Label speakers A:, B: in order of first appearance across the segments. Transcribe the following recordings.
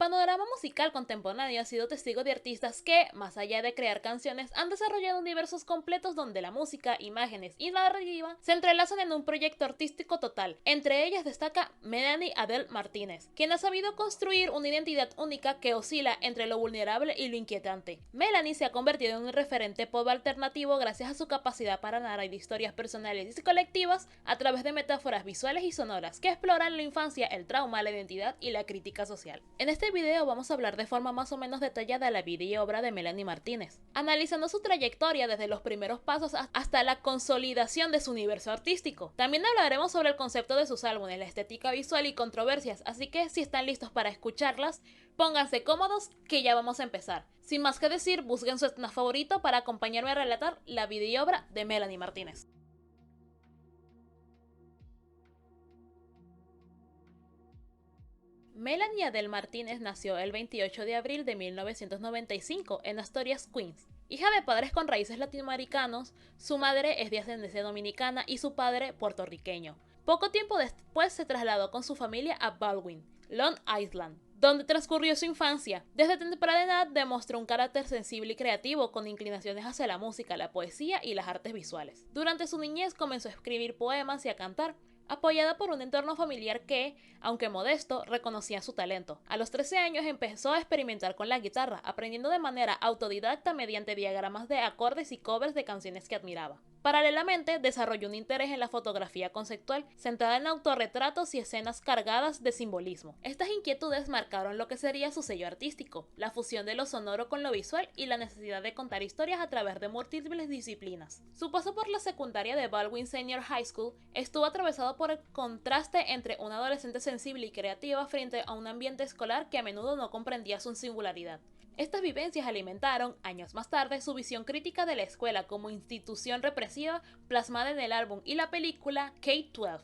A: panorama musical contemporáneo ha sido testigo de artistas que, más allá de crear canciones, han desarrollado universos completos donde la música, imágenes y narrativa se entrelazan en un proyecto artístico total. Entre ellas destaca Melanie Adele Martínez, quien ha sabido construir una identidad única que oscila entre lo vulnerable y lo inquietante. Melanie se ha convertido en un referente pop alternativo gracias a su capacidad para narrar historias personales y colectivas a través de metáforas visuales y sonoras que exploran la infancia, el trauma, la identidad y la crítica social. En este video vamos a hablar de forma más o menos detallada la vida y obra de Melanie Martínez, analizando su trayectoria desde los primeros pasos hasta la consolidación de su universo artístico. También hablaremos sobre el concepto de sus álbumes, la estética visual y controversias, así que si están listos para escucharlas, pónganse cómodos que ya vamos a empezar. Sin más que decir, busquen su escena favorito para acompañarme a relatar la vida y obra de Melanie Martínez. Melanie Adele Martínez nació el 28 de abril de 1995 en Asturias, Queens. Hija de padres con raíces latinoamericanos, su madre es de ascendencia dominicana y su padre puertorriqueño. Poco tiempo después se trasladó con su familia a Baldwin, Long Island, donde transcurrió su infancia. Desde temprana edad demostró un carácter sensible y creativo con inclinaciones hacia la música, la poesía y las artes visuales. Durante su niñez comenzó a escribir poemas y a cantar, apoyada por un entorno familiar que, aunque modesto, reconocía su talento. A los 13 años empezó a experimentar con la guitarra, aprendiendo de manera autodidacta mediante diagramas de acordes y covers de canciones que admiraba. Paralelamente, desarrolló un interés en la fotografía conceptual, centrada en autorretratos y escenas cargadas de simbolismo. Estas inquietudes marcaron lo que sería su sello artístico, la fusión de lo sonoro con lo visual y la necesidad de contar historias a través de múltiples disciplinas. Su paso por la secundaria de Baldwin Senior High School estuvo atravesado por el contraste entre una adolescente sensible y creativa frente a un ambiente escolar que a menudo no comprendía su singularidad. Estas vivencias alimentaron, años más tarde, su visión crítica de la escuela como institución represiva plasmada en el álbum y la película K-12.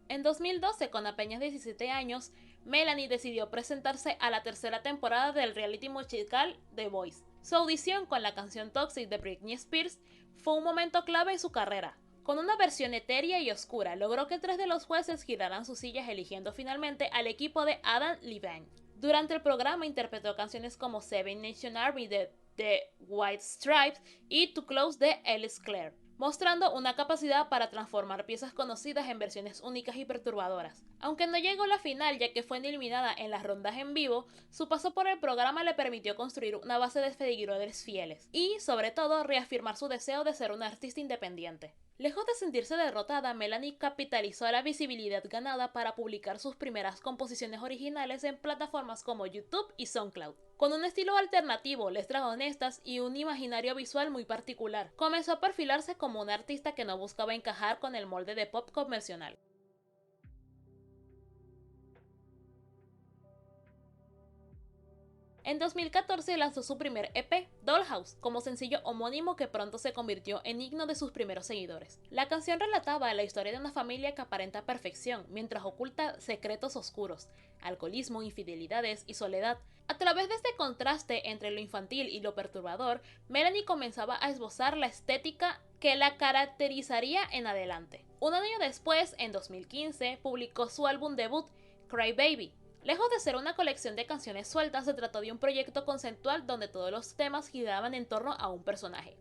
A: En 2012, con apenas 17 años, Melanie decidió presentarse a la tercera temporada del reality musical The Voice. Su audición con la canción Toxic de Britney Spears fue un momento clave en su carrera. Con una versión etérea y oscura, logró que 3 de los jueces giraran sus sillas eligiendo finalmente al equipo de Adam Levine. Durante el programa interpretó canciones como Seven Nation Army de The White Stripes y Too Close de Alice Clare, mostrando una capacidad para transformar piezas conocidas en versiones únicas y perturbadoras. Aunque no llegó a la final ya que fue eliminada en las rondas en vivo, su paso por el programa le permitió construir una base de seguidores fieles y, sobre todo, reafirmar su deseo de ser una artista independiente. Lejos de sentirse derrotada, Melanie capitalizó la visibilidad ganada para publicar sus primeras composiciones originales en plataformas como YouTube y SoundCloud. Con un estilo alternativo, letras honestas y un imaginario visual muy particular, comenzó a perfilarse como una artista que no buscaba encajar con el molde de pop convencional. En 2014 lanzó su primer EP, Dollhouse, como sencillo homónimo que pronto se convirtió en himno de sus primeros seguidores. La canción relataba la historia de una familia que aparenta perfección mientras oculta secretos oscuros, alcoholismo, infidelidades y soledad. A través de este contraste entre lo infantil y lo perturbador, Melanie comenzaba a esbozar la estética que la caracterizaría en adelante. Un año después, en 2015, publicó su álbum debut, Cry Baby. Lejos de ser una colección de canciones sueltas, se trató de un proyecto conceptual donde todos los temas giraban en torno a un personaje,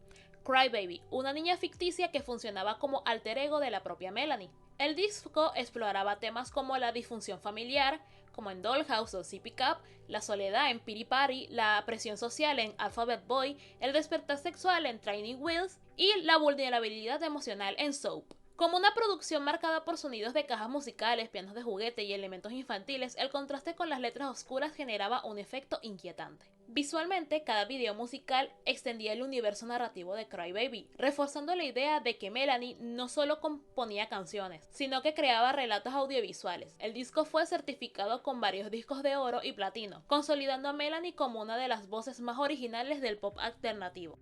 A: Crybaby, una niña ficticia que funcionaba como alter ego de la propia Melanie. El disco exploraba temas como la disfunción familiar, como en Dollhouse o Zippy Cup, la soledad en Pity Party, la presión social en Alphabet Boy, el despertar sexual en Training Wheels y la vulnerabilidad emocional en Soap. Como una producción marcada por sonidos de cajas musicales, pianos de juguete y elementos infantiles, el contraste con las letras oscuras generaba un efecto inquietante. Visualmente, cada video musical extendía el universo narrativo de Crybaby, reforzando la idea de que Melanie no solo componía canciones, sino que creaba relatos audiovisuales. El disco fue certificado con varios discos de oro y platino, consolidando a Melanie como una de las voces más originales del pop alternativo.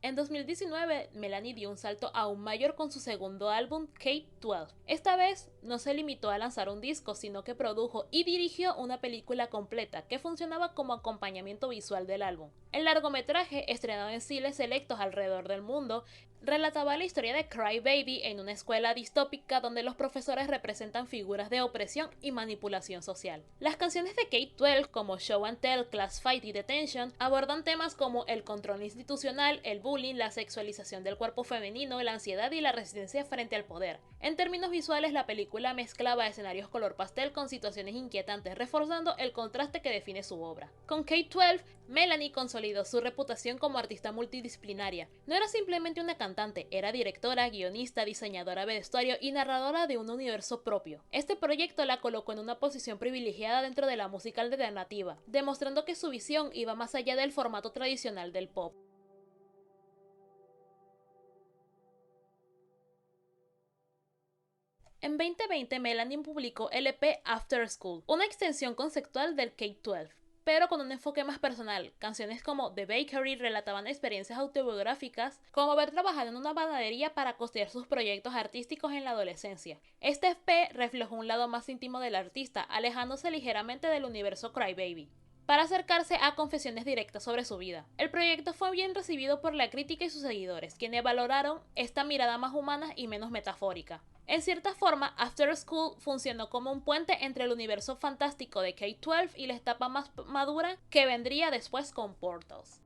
A: En 2019, Melanie dio un salto aún mayor con su segundo álbum, K-12. Esta vez no se limitó a lanzar un disco, sino que produjo y dirigió una película completa que funcionaba como acompañamiento visual del álbum. El largometraje, estrenado en cines selectos alrededor del mundo, relataba la historia de Cry Baby en una escuela distópica donde los profesores representan figuras de opresión y manipulación social. Las canciones de K-12 como Show and Tell, Class Fight y Detention abordan temas como el control institucional, el bullying, la sexualización del cuerpo femenino, la ansiedad y la resistencia frente al poder. En términos visuales, la película mezclaba escenarios color pastel con situaciones inquietantes, reforzando el contraste que define su obra. Con K-12, Melanie consolidó su reputación como artista multidisciplinaria. No era simplemente una cantante, era directora, guionista, diseñadora de vestuario y narradora de un universo propio. Este proyecto la colocó en una posición privilegiada dentro de la música alternativa, demostrando que su visión iba más allá del formato tradicional del pop. En 2020, Melanie publicó el EP After School, una extensión conceptual del K-12, pero con un enfoque más personal. Canciones como The Bakery relataban experiencias autobiográficas, como haber trabajado en una panadería para costear sus proyectos artísticos en la adolescencia. Este EP reflejó un lado más íntimo del artista, alejándose ligeramente del universo Crybaby, para acercarse a confesiones directas sobre su vida. El proyecto fue bien recibido por la crítica y sus seguidores, quienes valoraron esta mirada más humana y menos metafórica. En cierta forma, After School funcionó como un puente entre el universo fantástico de K-12 y la etapa más madura que vendría después con Portals.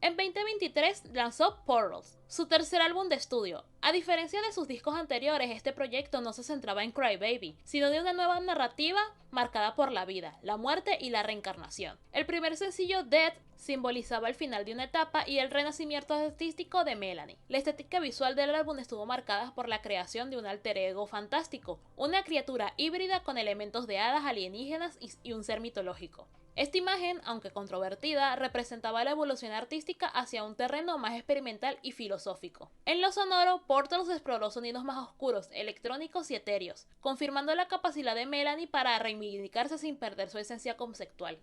A: En 2023 lanzó Portals, su tercer álbum de estudio. A diferencia de sus discos anteriores, este proyecto no se centraba en Crybaby, sino de una nueva narrativa marcada por la vida, la muerte y la reencarnación. El primer sencillo, Death, simbolizaba el final de una etapa y el renacimiento artístico de Melanie. La estética visual del álbum estuvo marcada por la creación de un alter ego fantástico, una criatura híbrida con elementos de hadas alienígenas y un ser mitológico. Esta imagen, aunque controvertida, representaba la evolución artística hacia un terreno más experimental y filosófico. En lo sonoro, Portals exploró sonidos más oscuros, electrónicos y etéreos, confirmando la capacidad de Melanie para reivindicarse sin perder su esencia conceptual.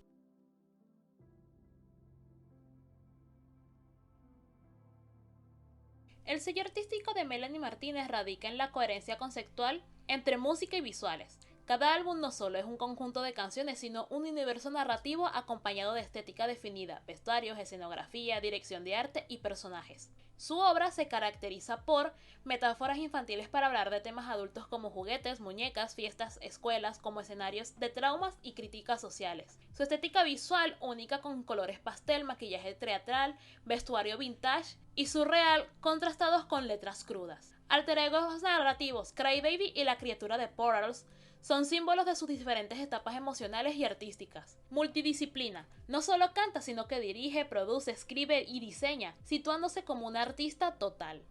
A: El sello artístico de Melanie Martínez radica en la coherencia conceptual entre música y visuales. Cada álbum no solo es un conjunto de canciones, sino un universo narrativo acompañado de estética definida, vestuarios, escenografía, dirección de arte y personajes. Su obra se caracteriza por metáforas infantiles para hablar de temas adultos como juguetes, muñecas, fiestas, escuelas, como escenarios de traumas y críticas sociales. Su estética visual, única con colores pastel, maquillaje teatral, vestuario vintage y surreal, contrastados con letras crudas. Alter egos narrativos, Crybaby y la criatura de Portals son símbolos de sus diferentes etapas emocionales y artísticas. Multidisciplina. No solo canta, sino que dirige, produce, escribe y diseña, situándose como una artista total.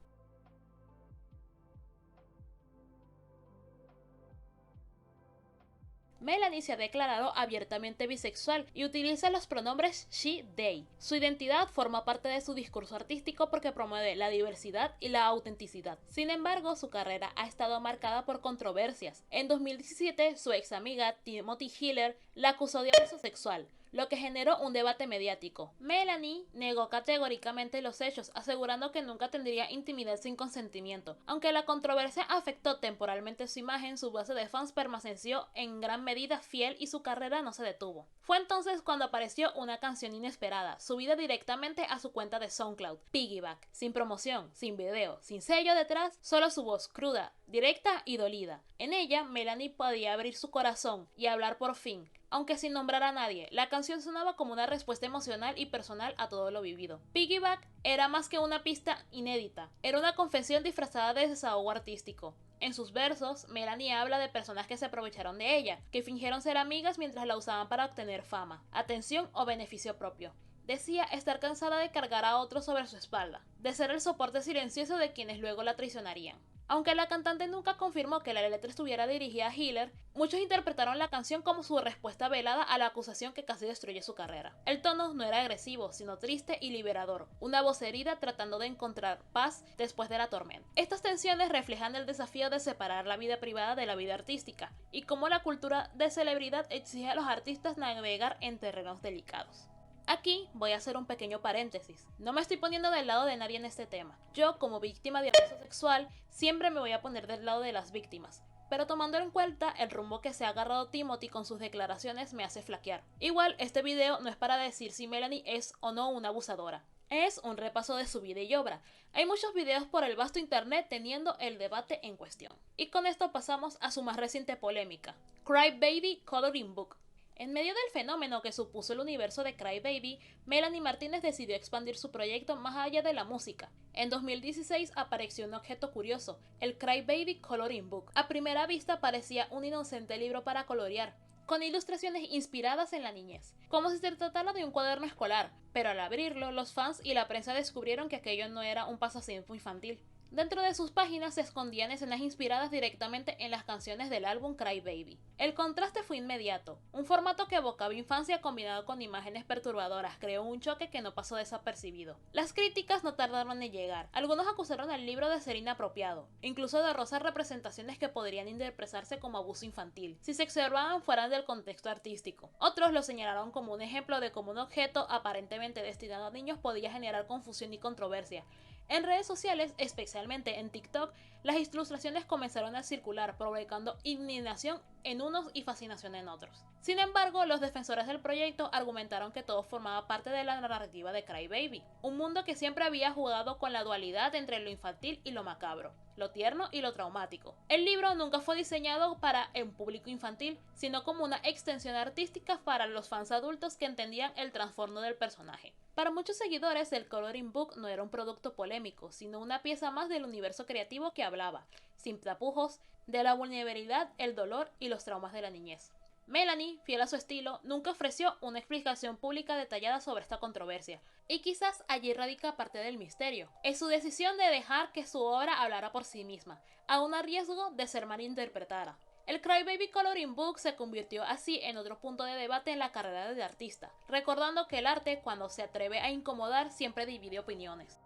A: Melanie se ha declarado abiertamente bisexual y utiliza los pronombres she/they. Su identidad forma parte de su discurso artístico porque promueve la diversidad y la autenticidad. Sin embargo, su carrera ha estado marcada por controversias. En 2017, su ex amiga Timothy Hiller la acusó de abuso sexual, lo que generó un debate mediático. Melanie negó categóricamente los hechos, asegurando que nunca tendría intimidad sin consentimiento. Aunque la controversia afectó temporalmente su imagen, su base de fans permaneció en gran medida fiel y su carrera no se detuvo. Fue entonces cuando apareció una canción inesperada, subida directamente a su cuenta de SoundCloud, Piggyback, sin promoción, sin video, sin sello detrás, solo su voz cruda, directa y dolida. En ella, Melanie podía abrir su corazón y hablar por fin, aunque sin nombrar a nadie. La canción sonaba como una respuesta emocional y personal a todo lo vivido. Piggyback era más que una pista inédita, era una confesión disfrazada de desahogo artístico. En sus versos, Melanie habla de personas que se aprovecharon de ella, que fingieron ser amigas mientras la usaban para obtener fama, atención o beneficio propio. Decía estar cansada de cargar a otros sobre su espalda, de ser el soporte silencioso de quienes luego la traicionarían. Aunque la cantante nunca confirmó que la letra estuviera dirigida a Hitler, muchos interpretaron la canción como su respuesta velada a la acusación que casi destruye su carrera. El tono no era agresivo, sino triste y liberador, una voz herida tratando de encontrar paz después de la tormenta. Estas tensiones reflejan el desafío de separar la vida privada de la vida artística, y cómo la cultura de celebridad exige a los artistas navegar en terrenos delicados. Aquí voy a hacer un pequeño paréntesis. No me estoy poniendo del lado de nadie en este tema. Yo, como víctima de abuso sexual, siempre me voy a poner del lado de las víctimas. Pero tomando en cuenta el rumbo que se ha agarrado Timothy con sus declaraciones me hace flaquear. Igual, este video no es para decir si Melanie es o no una abusadora. Es un repaso de su vida y obra. Hay muchos videos por el vasto internet teniendo el debate en cuestión. Y con esto pasamos a su más reciente polémica, Cry Baby Coloring Book. En medio del fenómeno que supuso el universo de Cry Baby, Melanie Martínez decidió expandir su proyecto más allá de la música. En 2016 apareció un objeto curioso, el Cry Baby Coloring Book. A primera vista parecía un inocente libro para colorear, con ilustraciones inspiradas en la niñez, como si se tratara de un cuaderno escolar, pero al abrirlo, los fans y la prensa descubrieron que aquello no era un pasatiempo infantil. Dentro de sus páginas se escondían escenas inspiradas directamente en las canciones del álbum Cry Baby. El contraste fue inmediato. Un formato que evocaba infancia combinado con imágenes perturbadoras creó un choque que no pasó desapercibido. Las críticas no tardaron en llegar. Algunos acusaron al libro de ser inapropiado, incluso de rozar representaciones que podrían interpretarse como abuso infantil, si se observaban fuera del contexto artístico. Otros lo señalaron como un ejemplo de cómo un objeto aparentemente destinado a niños podía generar confusión y controversia. En redes sociales, especialmente en TikTok, las ilustraciones comenzaron a circular, provocando indignación en unos y fascinación en otros. Sin embargo, los defensores del proyecto argumentaron que todo formaba parte de la narrativa de Cry Baby, un mundo que siempre había jugado con la dualidad entre lo infantil y lo macabro, lo tierno y lo traumático. El libro nunca fue diseñado para un público infantil, sino como una extensión artística para los fans adultos que entendían el trasfondo del personaje. Para muchos seguidores, el Coloring Book no era un producto polémico, sino una pieza más del universo creativo que hablaba, sin tapujos, de la vulnerabilidad, el dolor y los traumas de la niñez. Melanie, fiel a su estilo, nunca ofreció una explicación pública detallada sobre esta controversia, y quizás allí radica parte del misterio. Es su decisión de dejar que su obra hablara por sí misma, aun a riesgo de ser malinterpretada. El Cry Baby Coloring Book se convirtió así en otro punto de debate en la carrera del artista, recordando que el arte, cuando se atreve a incomodar, siempre divide opiniones.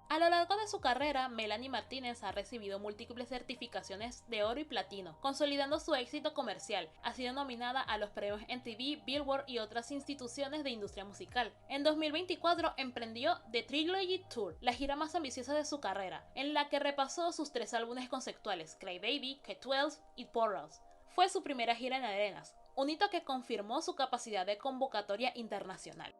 A: A lo largo de su carrera, Melanie Martínez ha recibido múltiples certificaciones de oro y platino, consolidando su éxito comercial. Ha sido nominada a los premios MTV, Billboard y otras instituciones de industria musical. En 2024 emprendió The Trilogy Tour, la gira más ambiciosa de su carrera, en la que repasó sus 3 álbumes conceptuales, Cry Baby, K-12 y Portals. Fue su primera gira en arenas, un hito que confirmó su capacidad de convocatoria internacional.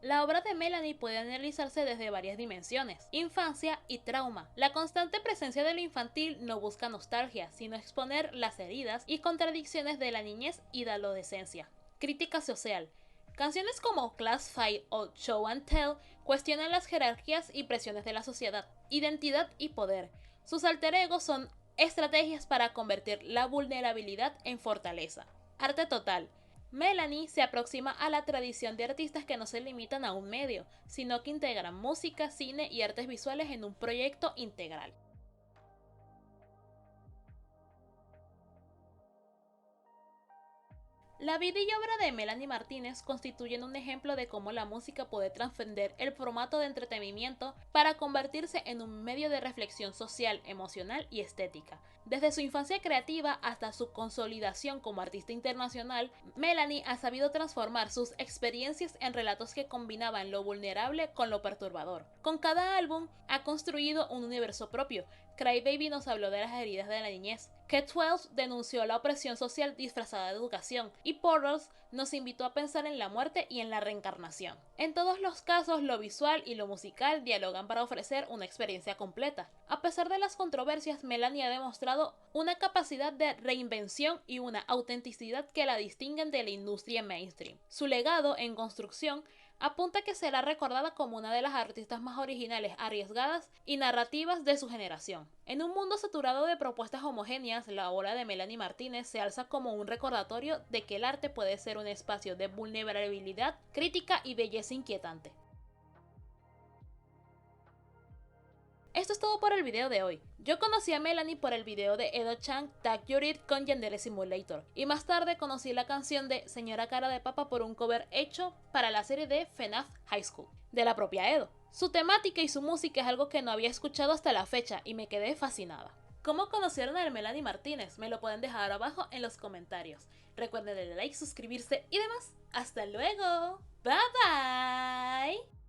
A: La obra de Melanie puede analizarse desde varias dimensiones: infancia y trauma. La constante presencia de lo infantil no busca nostalgia, sino exponer las heridas y contradicciones de la niñez y de la adolescencia. Crítica social. Canciones como Class Fight o Show and Tell cuestionan las jerarquías y presiones de la sociedad, identidad y poder. Sus alter egos son estrategias para convertir la vulnerabilidad en fortaleza. Arte total. Melanie se aproxima a la tradición de artistas que no se limitan a un medio, sino que integran música, cine y artes visuales en un proyecto integral. La vida y obra de Melanie Martínez constituyen un ejemplo de cómo la música puede trascender el formato de entretenimiento para convertirse en un medio de reflexión social, emocional y estética. Desde su infancia creativa hasta su consolidación como artista internacional, Melanie ha sabido transformar sus experiencias en relatos que combinaban lo vulnerable con lo perturbador. Con cada álbum ha construido un universo propio. Cry Baby nos habló de las heridas de la niñez. K-12 denunció la opresión social disfrazada de educación, y Portals nos invitó a pensar en la muerte y en la reencarnación. En todos los casos, lo visual y lo musical dialogan para ofrecer una experiencia completa. A pesar de las controversias, Melanie ha demostrado una capacidad de reinvención y una autenticidad que la distinguen de la industria mainstream. Su legado en construcción apunta que será recordada como una de las artistas más originales, arriesgadas y narrativas de su generación. En un mundo saturado de propuestas homogéneas, la obra de Melanie Martínez se alza como un recordatorio de que el arte puede ser un espacio de vulnerabilidad, crítica y belleza inquietante. Esto es todo por el video de hoy. Yo conocí a Melanie por el video de Edo Chang Tag Your It con Yandere Simulator, y más tarde conocí la canción de Señora Cara de Papa por un cover hecho para la serie de FNAF High School, de la propia Edo. Su temática y su música es algo que no había escuchado hasta la fecha y me quedé fascinada. ¿Cómo conocieron a Melanie Martínez? Me lo pueden dejar abajo en los comentarios. Recuerden darle like, suscribirse y demás. ¡Hasta luego! ¡Bye bye!